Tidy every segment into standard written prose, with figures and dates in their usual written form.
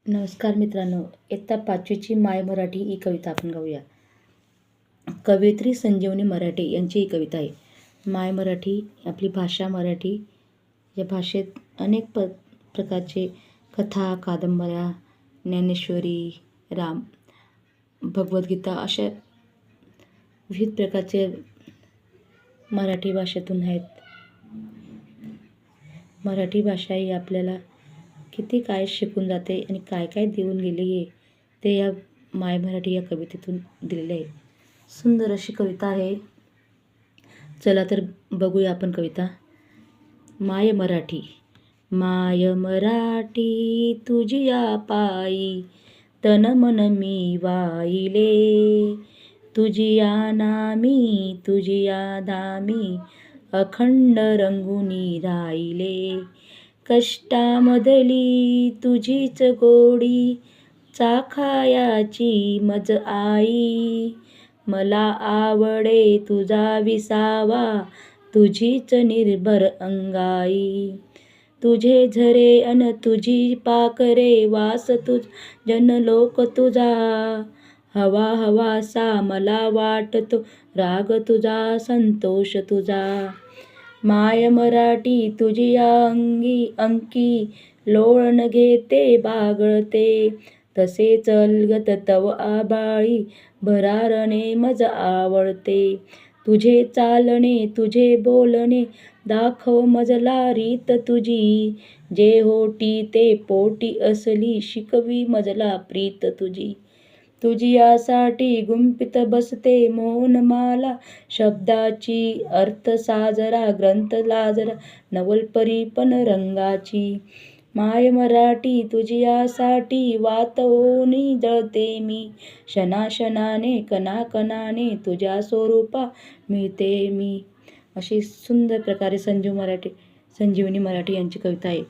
नमस्कार मित्रांनो, इयत्ता 5वीची माय मराठी ही कविता आपण गाऊया. कवयित्री संजीवनी मराठे यांची ही कविता आहे. माय मराठी आपली भाषा मराठी, या भाषेत अनेक प्रकारचे कथा, कादंबऱ्या, ज्ञानेश्वरी, राम, भगवद्गीता अशा विविध प्रकारचे मराठी भाषेतून आहेत. मराठी भाषा ही आपल्याला किती काय शिकून जाते आणि काय काय देऊन गेली आहे ते या माय मराठी या कवितेतून दिलेले आहे. सुंदर अशी कविता आहे. चला तर बघूया आपण कविता. माय मराठी. माय मराठी तुझिया पायी तन मन मी वाहिले, तुझिया नामी तुझिया धामी अखंड रंगुनी राहिले. कष्टामधली तुझीच गोडी चाखायाची मज आई, मला आवडे तुझा विसावा तुझीच निर्भर अंगाई. तुझे झरे अन तुझी पाखरे वास तुझ जनलोक तुझा, हवा हवासा मला वाटतो राग तुझा संतोष तुझा. माय मराठी तुझिया अंकी लोळण घेते बागळते, तसे चलगत तव आबाळी भरारणे मज आवडते. तुझे चालणे तुझे बोलणे दाखव मजला रीत तुझी, जे होटी ते पोटी असली शिकवी मजला प्रीत तुझी. तुझियासाठी गुंफित बसते मौनमाला शब्दाची, अर्थ साजरा ग्रंथ लाजरा नवलपरी पण रंगाची. माय मराठी तुझियासाठी वात होऊनी जळते मी, क्षणाक्षणाने कणाकणाने तुझ्या स्वरूपा मिळते मी. अशी सुंदर प्रकारे संजीवनी मराठी यांची कविता आहे.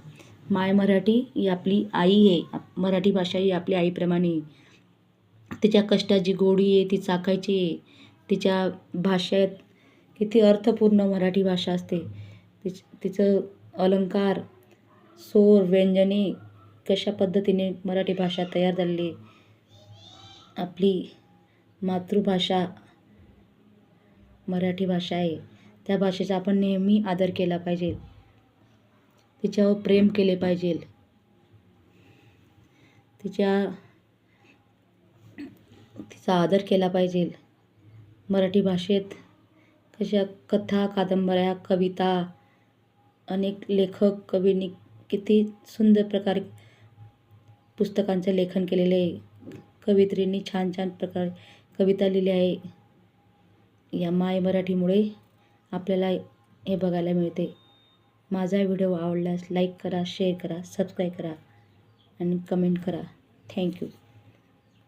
माय मराठी ही आपली आई आहे. मराठी भाषा ही आपली आईप्रमाणे आहे. तिच्या कष्टाची गोडी आहे, ती चाखायची आहे. तिच्या भाषेत किती अर्थपूर्ण मराठी भाषा असते. तिचं अलंकार, स्वर, व्यंजने कशा पद्धतीने मराठी भाषा तयार झालेली आहे. आपली मातृभाषा मराठी भाषा आहे. त्या भाषेचा आपण नेहमी आदर केला पाहिजे. तिच्यावर प्रेम केले पाहिजे. तिचा आदर केला पाहिजे. मराठी भाषेत कशा कथा, कादंबऱ्या, कविता, अनेक लेखक कवींनी किती सुंदर प्रकारे पुस्तकांचं लेखन केलेले आहे. कवयित्रींनी छान छान प्रकारे कविता लिहिल्या आहे. या माय मराठीमुळे आपल्याला हे बघायला मिळते. माझा व्हिडिओ आवडल्यास लाईक करा, शेअर करा, सबस्क्राईब करा आणि कमेंट करा. थँक्यू.